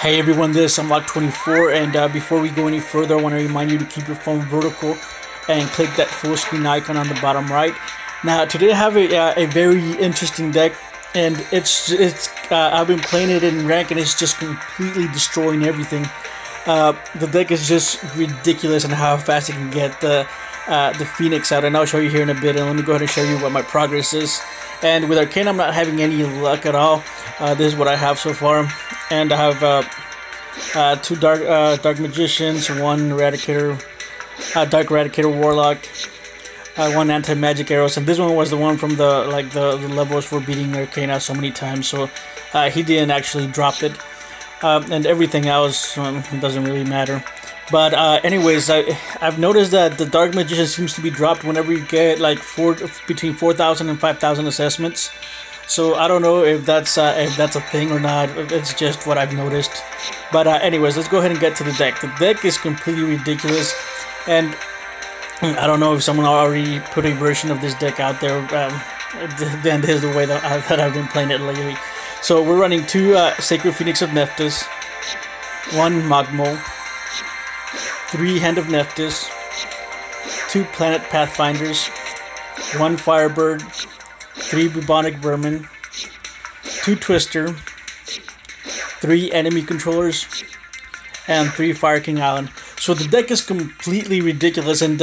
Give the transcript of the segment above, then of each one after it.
Hey everyone, this is Unlock24, and before we go any further, I want to remind you to keep your phone vertical and click that full screen icon on the bottom right. Now, today I have a very interesting deck, and I've been playing it in rank, and it's just completely destroying everything. The deck is just ridiculous and how fast it can get the Phoenix out, and I'll show you here in a bit. And let me go ahead and show you what my progress is. And with Arcane, I'm not having any luck at all. This is what I have so far. And I have two dark magicians, one eradicator, dark eradicator warlock, one anti-magic arrows, and this one was the one from the levels for beating Arcane out so many times. So he didn't actually drop it, and everything else doesn't really matter. But anyways, I've noticed that the dark magician seems to be dropped whenever you get like between 4,000 and 5,000 assessments. So I don't know if that's a thing or not. It's just what I've noticed. But anyways, let's go ahead and get to the deck. The deck is completely ridiculous, and I don't know if someone already put a version of this deck out there. Then here's the way that I've been playing it lately. So we're running two Sacred Phoenix of Nephthys, one Mogmole, 3 Hand of Nephthys, 2 Planet Pathfinders, 1 Firebird, 3 Bubonic Vermin, 2 Twister, 3 enemy controllers, and 3 Fire King Island. So the deck is completely ridiculous, and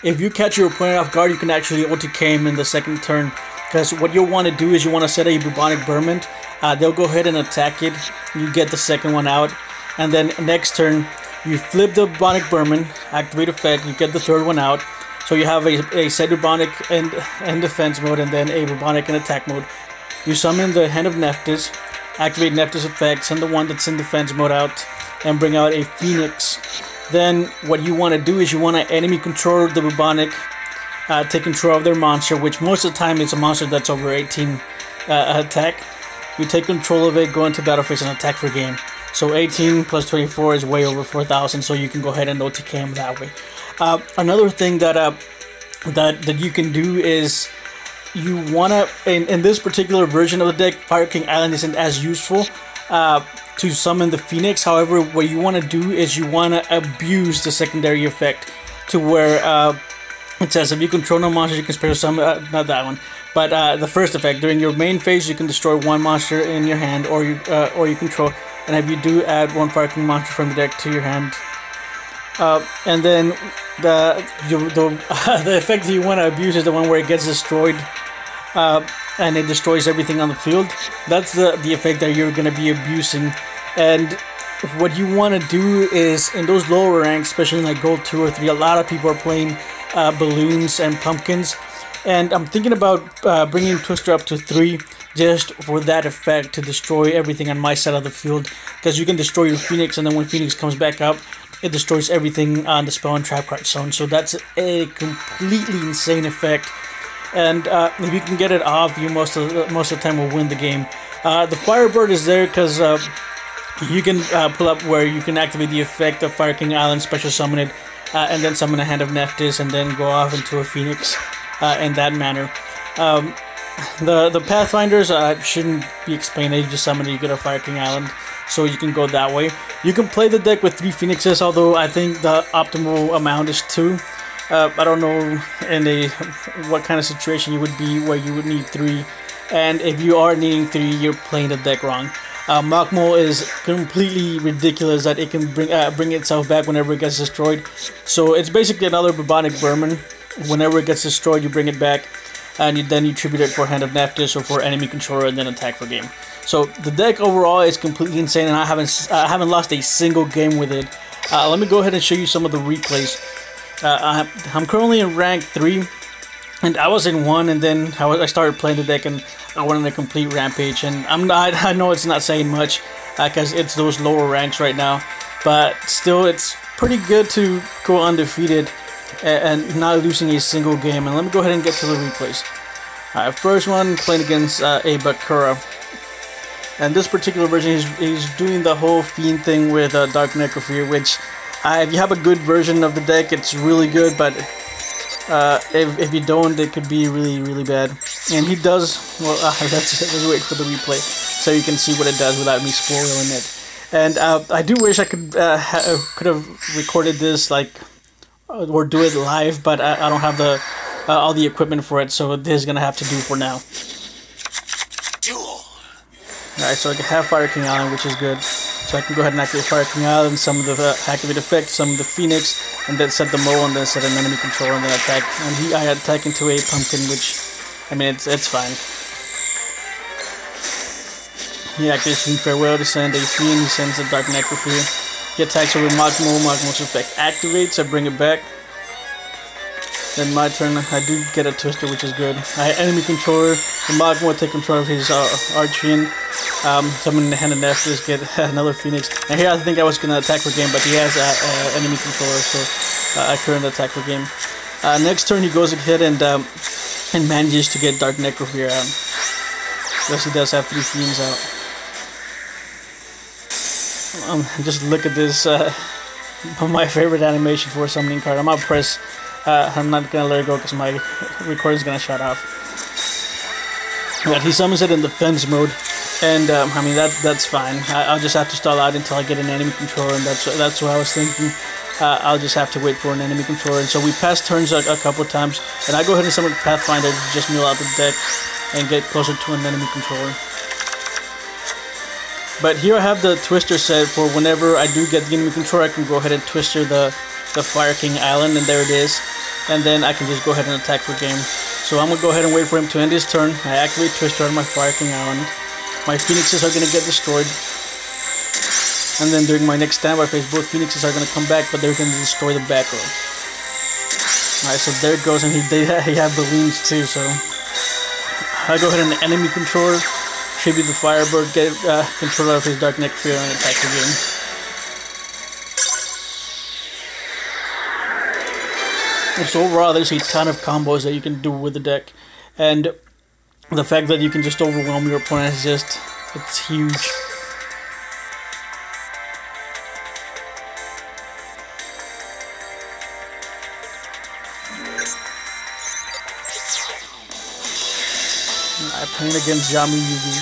if you catch your opponent off guard, you can actually OTK him in the second turn. Because what you'll want to do is you want to set a Bubonic Vermin. They'll go ahead and attack it. You get the second one out, and then next turn you flip the Bubonic Vermin, activate effect, you get the third one out. So you have a set Bubonic in defense mode, and then a Bubonic in attack mode. You summon the Hand of Nephthys, activate Nephthys effect, send the one that's in defense mode out, and bring out a Phoenix. Then what you want to do is you want to enemy control the Bubonic, take control of their monster, which most of the time is a monster that's over 18 attack. You take control of it, go into battle phase, and attack for game. So 18 plus 24 is way over 4,000, so you can go ahead and OTK him that way. Another thing that you can do is you wanna, in this particular version of the deck, Fire King Island isn't as useful to summon the Phoenix. However, what you want to do is you want to abuse the secondary effect to where it says if you control no monsters, you can spare summon, not that one, but the first effect. During your main phase, you can destroy one monster in your hand or you control, and if you do, add 1 Fire King monster from the deck to your hand. And then the effect that you want to abuse is the one where it gets destroyed, and it destroys everything on the field. That's the effect that you're going to be abusing. And what you want to do is, in those lower ranks, especially in like Gold 2 or 3, a lot of people are playing balloons and pumpkins. And I'm thinking about bringing Twister up to 3 just for that effect, to destroy everything on my side of the field. Because you can destroy your Phoenix, and then when Phoenix comes back up, it destroys everything on the spell and trap card zone. So that's a completely insane effect. And if you can get it off, you most of the time will win the game. The Firebird is there because you can pull up where you can activate the effect of Fire King Island, special summon it, and then summon a Hand of Nephthys, and then go off into a Phoenix in that manner. The Pathfinders shouldn't be explained. You just summon it, you get a Fire King Island, so you can go that way. You can play the deck with 3 Phoenixes, although I think the optimal amount is 2. I don't know in what kind of situation you would be where you would need 3, and if you are needing 3, you're playing the deck wrong. Mogmole is completely ridiculous that it can bring itself back whenever it gets destroyed. So it's basically another Bubonic Vermin. Whenever it gets destroyed, you bring it back, and then you tribute it for Hand of Nephthys or for enemy controller, and then attack for game. So the deck overall is completely insane, and I haven't lost a single game with it. Let me go ahead and show you some of the replays. I'm currently in rank 3, and I was in 1, and then I started playing the deck, and I went on a complete rampage. And I know it's not saying much because it's those lower ranks right now, but still, it's pretty good to go undefeated and not losing a single game. And let me go ahead and get to the replays. First one, playing against a backrow. And this particular version, he's doing the whole fiend thing with Dark Necrophilia, which if you have a good version of the deck, it's really good, but if you don't, it could be really, really bad. And he does, well, let's wait for the replay so you can see what it does without me spoiling it. And I do wish I could have recorded this like or do it live, but I don't have the all the equipment for it, so this is gonna have to do for now. Duel. Alright, so I can have Fire King Island, which is good. So I can go ahead and activate Fire King Island, some of the activate effects, some of the Phoenix, and then set the Mo, and then set an enemy controller, and then attack. And I attack into a pumpkin, which, I mean, it's fine. He activates Fiend Farewell to send a Fiend, he sends a Dark Necrophere. He attacks over Mogmole, Mogmole's effect activates, I bring it back. Then my turn, I do get a Twister, which is good. I enemy controller, the Mogmole take control of his Archean. Summon the Hand of Nephthys, get another Phoenix. And here I think I was going to attack for game, but he has enemy controller, so I couldn't attack for game. Next turn he goes ahead and manages to get Dark Necrophere out. Yes, he does have 3 Fiends out. Just look at this, my favorite animation for a summoning card. I'm going to press, I'm not going to let it go because my recording is going to shut off. But he summons it in defense mode. And I mean that's fine. I'll just have to stall out until I get an enemy controller, and that's what I was thinking. I'll just have to wait for an enemy controller. And so we pass turns a couple of times, and I go ahead and summon Pathfinder to just mill out the deck and get closer to an enemy controller. But here I have the Twister set for whenever I do get the enemy controller, I can go ahead and Twister the Fire King Island, and there it is. And then I can just go ahead and attack for game. So I'm gonna go ahead and wait for him to end his turn. I activate Twister on my Fire King Island. My Phoenixes are going to get destroyed. And then during my next standby phase, both Phoenixes are going to come back, but they're going to destroy the back row. Alright, so there it goes, and he have balloons too, so... I go ahead and enemy controller, tribute the Firebird, get control of his Dark Necrophere, and attack the game. So overall, there's a ton of combos that you can do with the deck. And... the fact that you can just overwhelm your opponent is just, it's huge. I'm playing against Jami Yugi.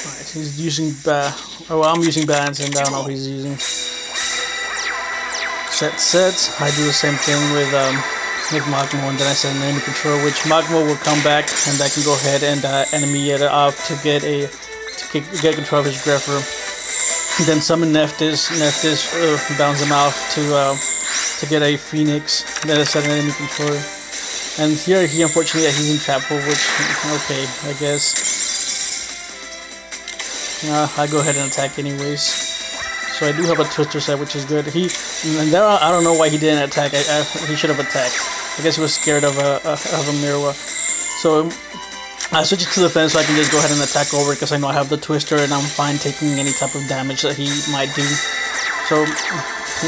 Alright, so he's using, I'm using balance, and I don't know what he's using. Sets. I do the same thing with Mogmole, and then I set an enemy control, which Mogmole will come back, and I can go ahead and enemy it off to get control of his Grepher. Then summon Nephthys. Nephthys bounce him off to get a Phoenix. Then I set an enemy controller. And here he unfortunately he's in trap hole, which okay, I guess. I go ahead and attack anyways. So I do have a Twister set, which is good. I don't know why he didn't attack. He should have attacked. I guess he was scared of a Mirwa. So I switch it to defense so I can just go ahead and attack over because I know I have the Twister and I'm fine taking any type of damage that he might do. So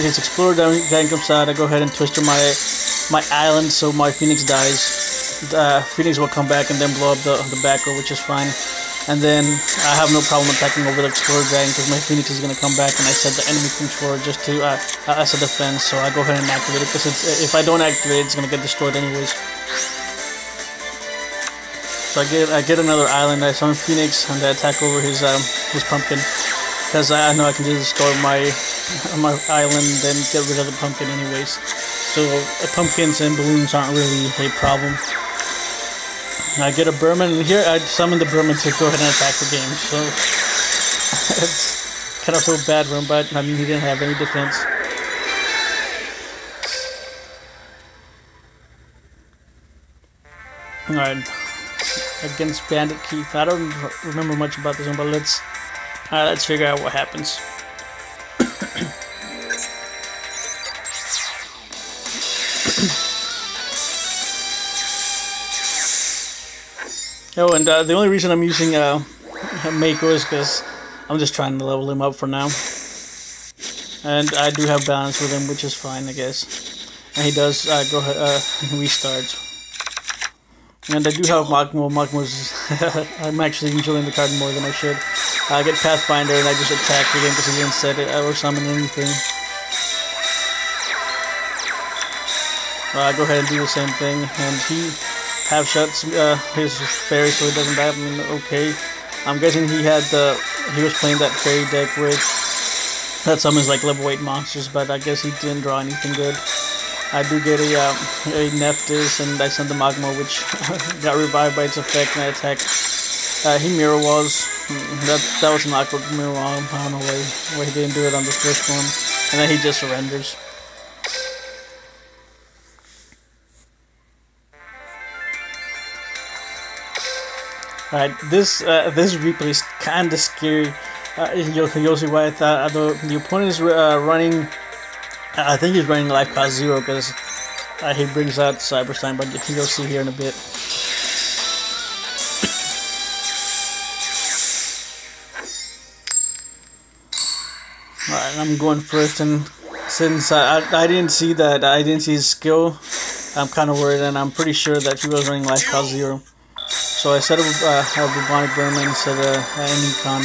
his Explorer gang comes out. I go ahead and Twister my island so my Phoenix dies. Phoenix will come back and then blow up the back row, which is fine. And then I have no problem attacking over the Explorer Dragon because my Phoenix is going to come back, and I set the enemy controller just to as a defense, so I go ahead and activate it because if I don't activate it, it's going to get destroyed anyways. So I get another island, I summon Phoenix, and I attack over his pumpkin because I know I can just destroy my island and then get rid of the pumpkin anyways. So pumpkins and balloons aren't really a problem. I get a Vermin, and here I summon the Vermin to go ahead and attack the game, so it's kind of feel bad for him, but I mean he didn't have any defense. Alright, against Bandit Keith. I don't remember much about this one, but let's figure out what happens. Oh, and the only reason I'm using Mako is because I'm just trying to level him up for now. And I do have balance with him, which is fine, I guess. And he does go ahead, restart. And I do have Mogmole. Mogmole's I'm actually enjoying the card more than I should. I get Pathfinder and I just attack for him because he didn't set it or summon anything. I go ahead and do the same thing, and half shots his fairy so it doesn't die. I mean, okay. I'm guessing he was playing that fairy deck with that summons like level 8 monsters, but I guess he didn't draw anything good. I do get a Nephthys, and I sent the Mogmole, which got revived by its effect, and I attacked. He mirror walls. That was an awkward mirror wall. I don't know why he didn't do it on the first one, and then he just surrenders. Alright, this replay is kinda scary. You'll see why I thought the opponent is running. I think he's running life cost 0 because he brings out Cyberstein, but you'll see here in a bit. Alright, I'm going first, and since I didn't see that, I didn't see his skill, I'm kind of worried, and I'm pretty sure that he was running life cost 0. So I set up a Bubonic Vermin instead of an Econ.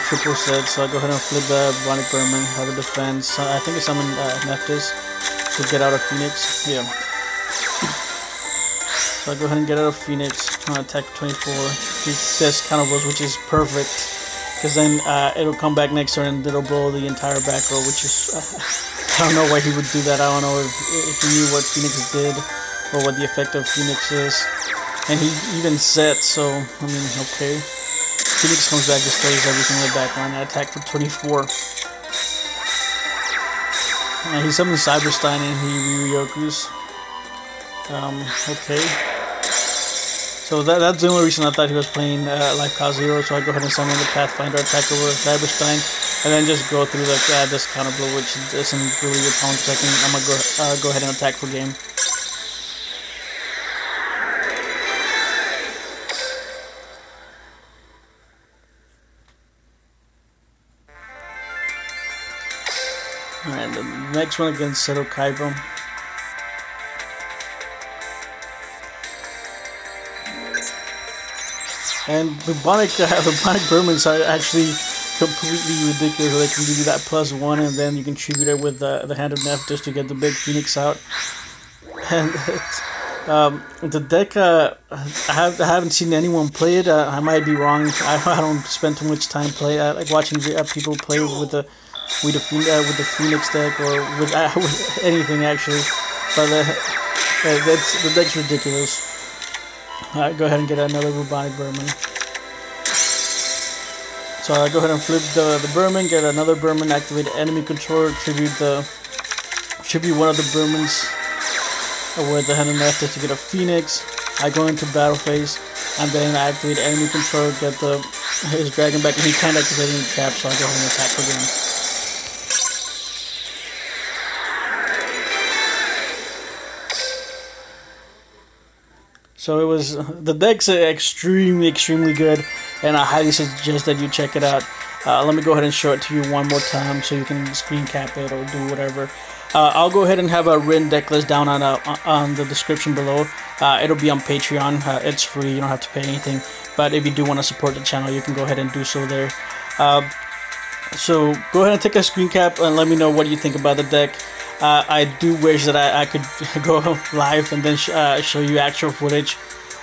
Triple set, so I go ahead and flip the Bubonic Vermin, have a defense. I think I summoned Nephthys to get out of Phoenix. Yeah. So I go ahead and get out of Phoenix, attack 24. This kind of was, which is perfect, because then it'll come back next turn and it'll blow the entire back row, which is, I don't know why he would do that. I don't know if he knew what Phoenix did or what the effect of Phoenix is. And he even set, so, I mean, okay. Phoenix comes back, destroys everything in the background. I attack for 24. He summons Cyberstein and he Ryoku's. Okay. So that's the only reason I thought he was playing life cost 0. So I go ahead and summon the Pathfinder, attack over Cyberstein, and then just go through this counter blow, which isn't really a pound second. I'm gonna go ahead and attack for game. Alright, the next one against Seto Kaiba. And Bubonic Vermins are actually completely ridiculous. They can give you that +1, and then you can tribute it with the Hand of Nephthys to get the big Phoenix out. And the deck, I haven't seen anyone play it. I might be wrong. I don't spend too much time like watching people play with the Phoenix deck or with anything actually, but the deck's ridiculous. Alright, go ahead and get another Bubonic Vermin. So I go ahead and flip the Vermin, get another Vermin, activate enemy controller, tribute one of the Vermins with the Hand of Nephthys to get a Phoenix. I go into battle phase, and then I activate enemy controller, get his dragon back, and he can't activate any traps, so I go ahead and attack for game. So it was, the deck's extremely good, and I highly suggest that you check it out. Let me go ahead and show it to you one more time so you can screen cap it or do whatever. I'll go ahead and have a written deck list down on the description below. It'll be on Patreon. It's free, you don't have to pay anything. But if you do want to support the channel, you can go ahead and do so there. So go ahead and take a screen cap and let me know what you think about the deck. I do wish that I could go live and then show you actual footage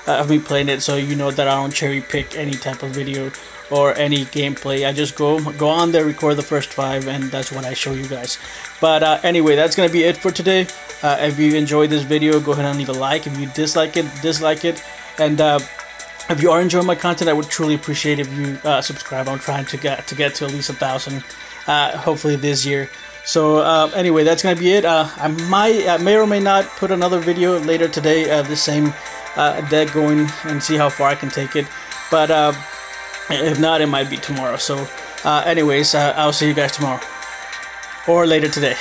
of me playing it, so you know that I don't cherry pick any type of video or any gameplay. I just go on there, record the first 5, and that's what I show you guys. But anyway, that's gonna be it for today. If you enjoyed this video, go ahead and leave a like. If you dislike it, dislike it. And if you are enjoying my content, I would truly appreciate if you subscribe. I'm trying to get to at least 1,000, hopefully this year. So anyway, that's gonna be it. I may or may not put another video later today of the same deck going and see how far I can take it. But if not, it might be tomorrow. So anyways, I'll see you guys tomorrow or later today.